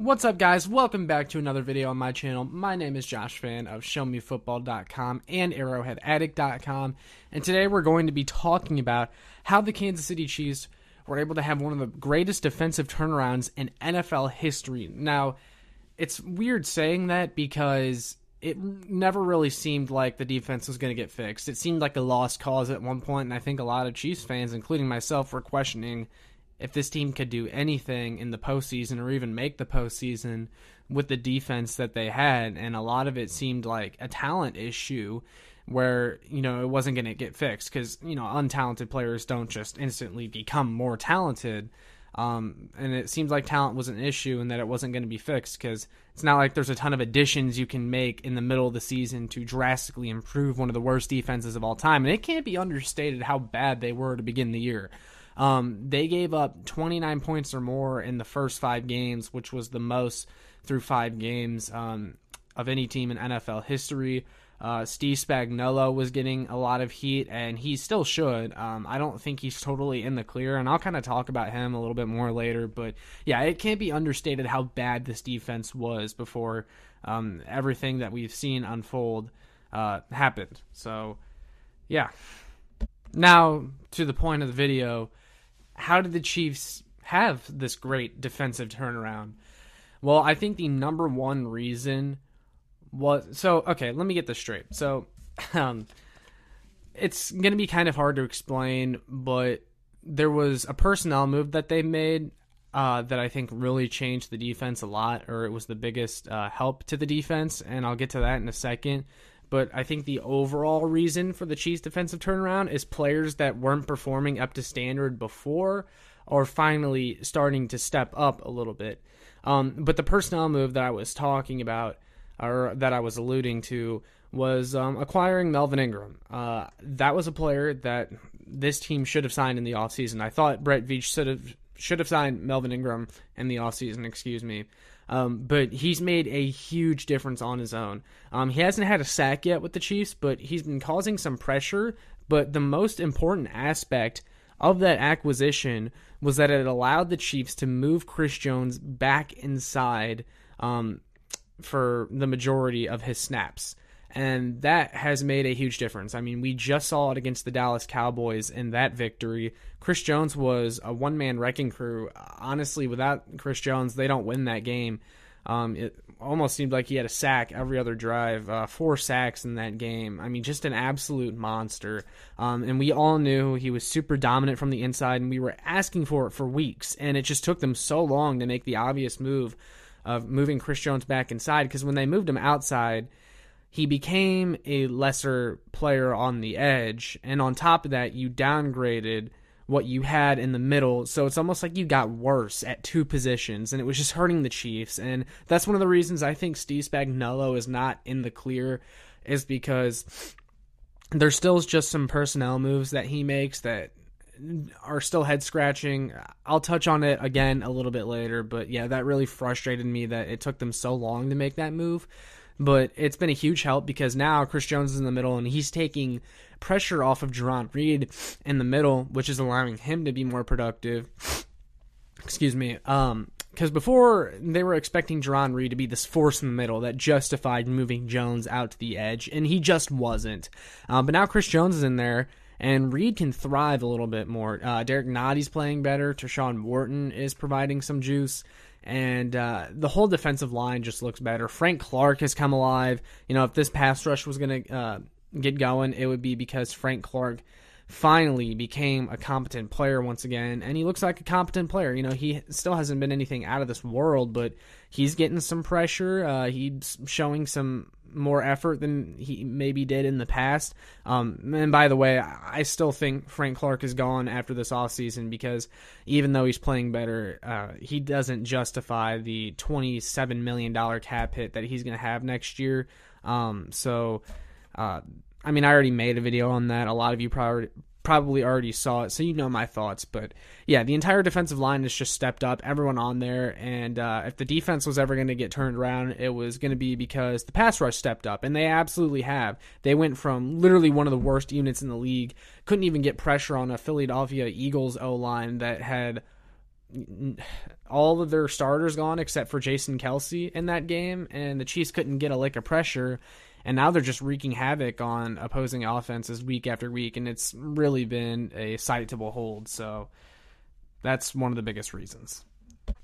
What's up, guys? Welcome back to another video on my channel. My name is Josh Fan of ShowMeFootball.com and ArrowheadAddict.com, and today we're going to be talking about how the Kansas City Chiefs were able to have one of the greatest defensive turnarounds in NFL history. Now, it's weird saying that because it never really seemed like the defense was going to get fixed. It seemed like a lost cause at one point, and I think a lot of Chiefs fans, including myself, were questioning if this team could do anything in the postseason or even make the postseason with the defense that they had. And a lot of it seemed like a talent issue where, it wasn't going to get fixed because, untalented players don't just instantly become more talented. And it seems like talent was an issue and that it wasn't going to be fixed because it's not like there's a ton of additions you can make in the middle of the season to drastically improve one of the worst defenses of all time. And it can't be understated how bad they were to begin the year. They gave up 29 points or more in the first 5 games, which was the most through 5 games of any team in NFL history. Steve Spagnuolo was getting a lot of heat, and he still should. I don't think he's totally in the clear, and I'll kind of talk about him a little bit more later. But, yeah, it can't be understated how bad this defense was before everything that we've seen unfold happened. So, yeah. Now, to the point of the video, how did the Chiefs have this great defensive turnaround? Well, I think the number one reason was... let me get this straight. So, it's going to be kind of hard to explain, but there was a personnel move that they made that I think really changed the defense a lot, or it was the biggest help to the defense, and I'll get to that in a second. But I think the overall reason for the Chiefs' defensive turnaround is players that weren't performing up to standard before are finally starting to step up a little bit. But the personnel move that I was talking about, or that I was alluding to, was acquiring Melvin Ingram. That was a player that this team should have signed in the offseason. I thought Brett Veach should have signed Melvin Ingram in the offseason, but he's made a huge difference on his own. He hasn't had a sack yet with the Chiefs, but he's been causing some pressure. But the most important aspect of that acquisition was that it allowed the Chiefs to move Chris Jones back inside for the majority of his snaps. And that has made a huge difference. I mean, we just saw it against the Dallas Cowboys in that victory. Chris Jones was a one-man wrecking crew. Honestly, without Chris Jones, they don't win that game. It almost seemed like he had a sack every other drive, 4 sacks in that game. I mean, just an absolute monster. And we all knew he was super dominant from the inside, and we were asking for it for weeks. And it just took them so long to make the obvious move of moving Chris Jones back inside, because when they moved him outside, he became a lesser player on the edge, and on top of that, you downgraded what you had in the middle, so it's almost like you got worse at 2 positions, and it was just hurting the Chiefs, and that's one of the reasons I think Steve Spagnuolo is not in the clear, is because there's still just some personnel moves that he makes that are still head-scratching. I'll touch on it again a little bit later, but yeah, that really frustrated me that it took them so long to make that move. But it's been a huge help because now Chris Jones is in the middle and he's taking pressure off of Jarron Reed in the middle, which is allowing him to be more productive. Because before they were expecting Jarron Reed to be this force in the middle that justified moving Jones out to the edge, and he just wasn't. But now Chris Jones is in there, and Reed can thrive a little bit more. Derek Notty's playing better. Tershawn Wharton is providing some juice. And the whole defensive line just looks better. Frank Clark has come alive. If this pass rush was going to get going, it would be because Frank Clark finally became a competent player once again. And he looks like a competent player. He still hasn't been anything out of this world, but he's getting some pressure. He's showing some more effort than he maybe did in the past. And by the way, I still think Frank Clark is gone after this offseason because even though he's playing better, he doesn't justify the $27 million cap hit that he's going to have next year. I already made a video on that. A lot of you probably already saw it, so you know my thoughts. But yeah, the entire defensive line has just stepped up, everyone on there, and if the defense was ever going to get turned around, it was going to be because the pass rush stepped up, and they absolutely have. They went from literally one of the worst units in the league, couldn't even get pressure on a Philadelphia Eagles O-line that had all of their starters gone except for Jason Kelsey in that game, and the Chiefs couldn't get a lick of pressure, and now they're just wreaking havoc on opposing offenses week after week, and it's really been a sight to behold. So that's one of the biggest reasons.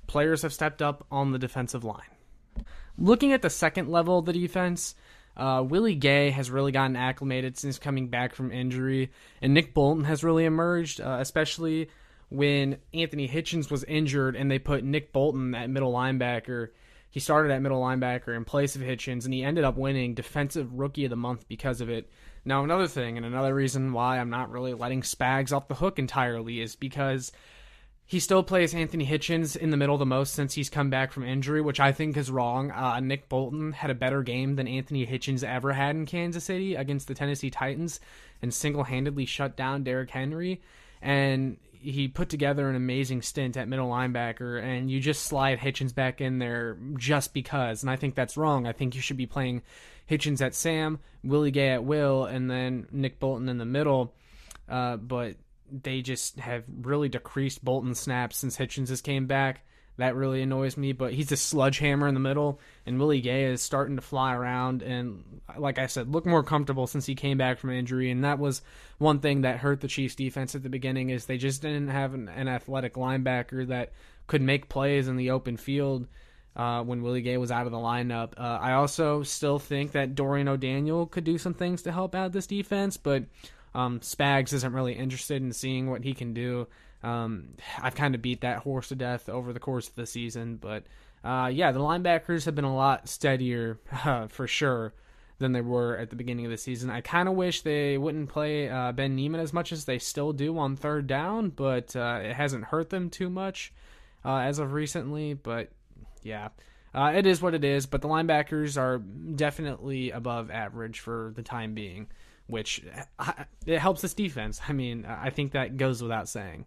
Players have stepped up on the defensive line. Looking at the second level of the defense, Willie Gay has really gotten acclimated since coming back from injury, and Nick Bolton has really emerged, especially when Anthony Hitchens was injured and they put Nick Bolton at middle linebacker. He started at middle linebacker in place of Hitchens, and he ended up winning Defensive Rookie of the Month because of it. Now, another thing, and another reason why I'm not really letting Spags off the hook entirely, is because he still plays Anthony Hitchens in the middle the most since he's come back from injury, which I think is wrong. Nick Bolton had a better game than Anthony Hitchens ever had in Kansas City against the Tennessee Titans and single-handedly shut down Derrick Henry. And he put together an amazing stint at middle linebacker, and you just slide Hitchens back in there just because. And I think that's wrong. I think you should be playing Hitchens at Sam, Willie Gay at Will, and then Nick Bolton in the middle. But they just have really decreased Bolton snaps since Hitchens has came back. That really annoys me, but he's a sledgehammer in the middle, and Willie Gay is starting to fly around and, like I said, look more comfortable since he came back from injury, and that was one thing that hurt the Chiefs' defense at the beginning, is they just didn't have an athletic linebacker that could make plays in the open field when Willie Gay was out of the lineup. I also still think that Dorian O'Daniel could do some things to help out this defense, but Spags isn't really interested in seeing what he can do. I've kind of beat that horse to death over the course of the season, but the linebackers have been a lot steadier for sure than they were at the beginning of the season. I kind of wish they wouldn't play Ben Neiman as much as they still do on third down, but it hasn't hurt them too much as of recently. But yeah, it is what it is. But the linebackers are definitely above average for the time being, which it helps this defense. I mean, I think that goes without saying.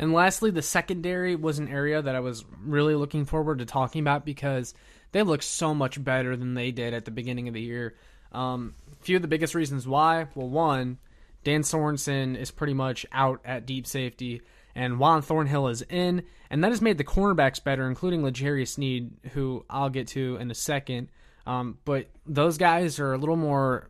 And lastly, the secondary was an area that I was really looking forward to talking about because they look so much better than they did at the beginning of the year. Few of the biggest reasons why. Well, one, Dan Sorensen is pretty much out at deep safety, and Juan Thornhill is in, and that has made the cornerbacks better, including L'Jarius Sneed, who I'll get to in a second. But those guys are a little more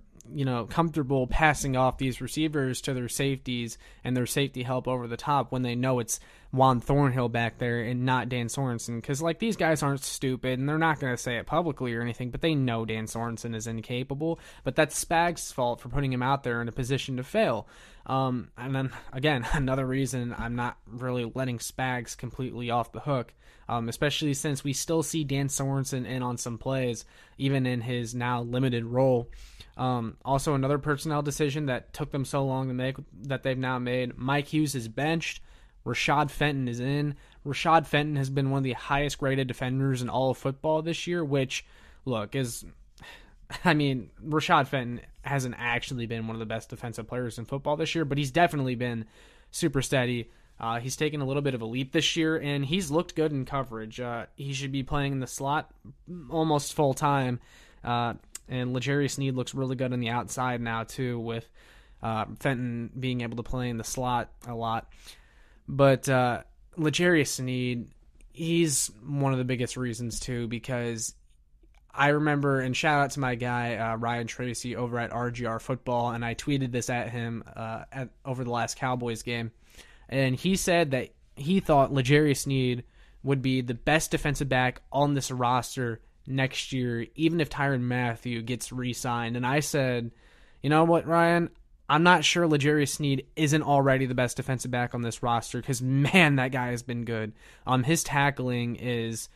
comfortable passing off these receivers to their safeties and their safety help over the top when they know it's Juan Thornhill back there and not Dan Sorensen. Because, these guys aren't stupid, and they're not going to say it publicly or anything, but they know Dan Sorensen is incapable. But that's Spags' fault for putting him out there in a position to fail. And then, again, another reason I'm not really letting Spags completely off the hook, especially since we still see Dan Sorensen in on some plays, even in his now limited role. Also, another personnel decision that took them so long to make that they've now made. Mike Hughes is benched. Rashad Fenton is in. Rashad Fenton has been one of the highest graded defenders in all of football this year, which, Rashad Fenton hasn't actually been one of the best defensive players in football this year, but he's definitely been super steady. He's taken a little bit of a leap this year, and he's looked good in coverage. He should be playing in the slot almost full time. And L'Jarius Sneed looks really good on the outside now, too, with Fenton being able to play in the slot a lot. But L'Jarius Sneed, he's one of the biggest reasons, too, because I remember, and shout out to my guy, Ryan Tracy, over at RGR Football, and I tweeted this at him over the last Cowboys game. And he said that he thought L'Jarius Sneed would be the best defensive back on this roster next year, even if Tyrann Mathieu gets re-signed. And I said, you know what, Ryan? I'm not sure L'Jarius Sneed isn't already the best defensive back on this roster because, man, that guy has been good. His tackling is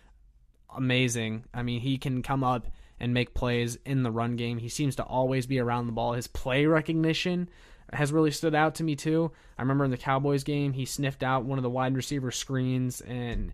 amazing. I mean, he can come up and make plays in the run game. He seems to always be around the ball. His play recognition has really stood out to me, too. I remember in the Cowboys game, he sniffed out one of the wide receiver screens, and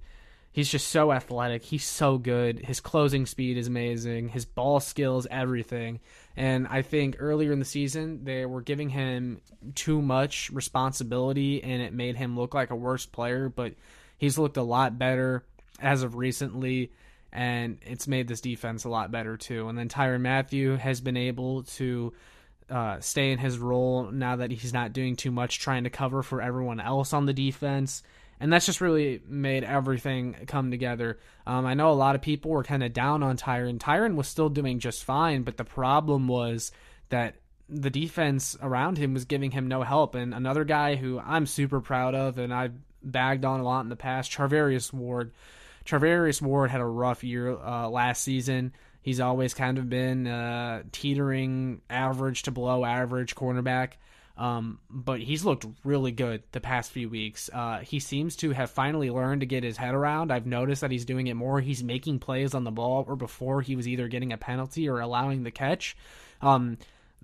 he's just so athletic. He's so good. His closing speed is amazing. His ball skills, everything. And I think earlier in the season, they were giving him too much responsibility, and it made him look like a worse player. But he's looked a lot better as of recently, and it's made this defense a lot better too. And then Tyrann Mathieu has been able to stay in his role now that he's not doing too much trying to cover for everyone else on the defense. And that's just really made everything come together. I know a lot of people were kind of down on Tyron. Tyron was still doing just fine, but the problem was that the defense around him was giving him no help. And another guy who I'm super proud of and I've bagged on a lot in the past, Charvarius Ward. Charvarius Ward had a rough year last season. He's always kind of been teetering average to below average cornerback. But he's looked really good the past few weeks. He seems to have finally learned to get his head around. I've noticed that he's doing it more. He's making plays on the ball, or before he was either getting a penalty or allowing the catch.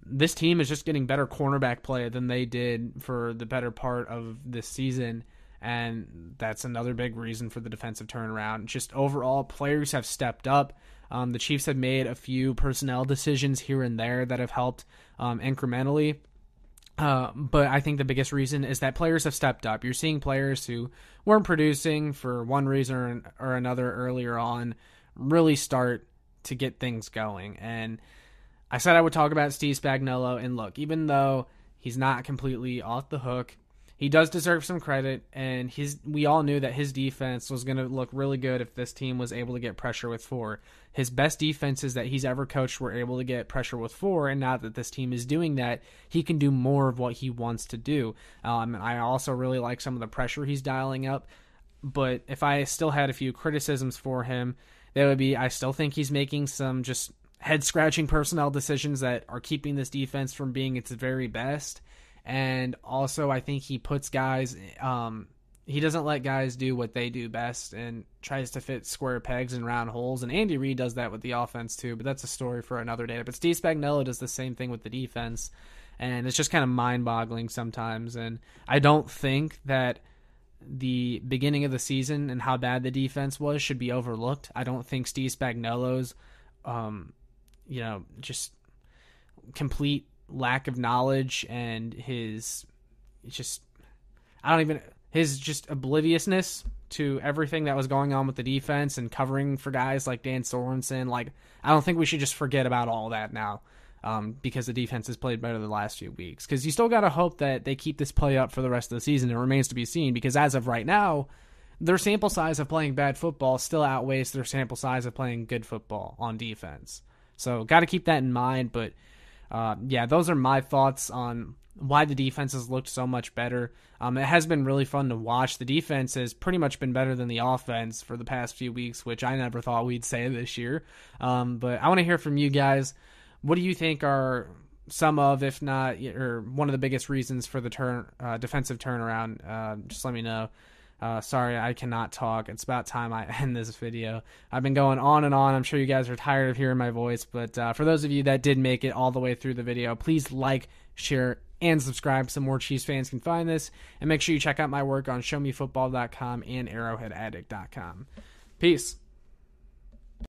This team is just getting better cornerback play than they did for the better part of this season, and that's another big reason for the defensive turnaround. Just overall, players have stepped up. The Chiefs have made a few personnel decisions here and there that have helped incrementally. But I think the biggest reason is that players have stepped up. You're seeing players who weren't producing for one reason or another earlier on really start to get things going. And I said I would talk about Steve Spagnuolo, and look, even though he's not completely off the hook, he does deserve some credit, and we all knew that his defense was going to look really good if this team was able to get pressure with 4. His best defenses that he's ever coached were able to get pressure with 4, and now that this team is doing that, he can do more of what he wants to do. I also really like some of the pressure he's dialing up, but if I still had a few criticisms for him, they would be I still think he's making some just head-scratching personnel decisions that are keeping this defense from being its very best. And also, I think he puts guys, he doesn't let guys do what they do best and tries to fit square pegs in round holes. And Andy Reid does that with the offense too, but that's a story for another day. But Steve Spagnuolo does the same thing with the defense, and it's just kind of mind-boggling sometimes. And I don't think that the beginning of the season and how bad the defense was should be overlooked. I don't think Steve Spagnuolo's, just complete lack of knowledge and his obliviousness to everything that was going on with the defense and covering for guys like Dan Sorensen. Like, I don't think we should just forget about all that now because the defense has played better the last few weeks. Because you still got to hope that they keep this play up for the rest of the season. It remains to be seen, because as of right now, their sample size of playing bad football still outweighs their sample size of playing good football on defense. So got to keep that in mind. But those are my thoughts on why the defense has looked so much better. It has been really fun to watch. The defense has pretty much been better than the offense for the past few weeks, which I never thought we'd say this year. But I want to hear from you guys. What do you think are some of, if not, or one of the biggest reasons for the defensive turnaround? Just let me know. Sorry, I cannot talk. It's about time I end this video. I've been going on and on. I'm sure you guys are tired of hearing my voice, but for those of you that did make it all the way through the video, please like, share, and subscribe so more Chiefs fans can find this. And make sure you check out my work on showmefootball.com and arrowheadaddict.com. Peace.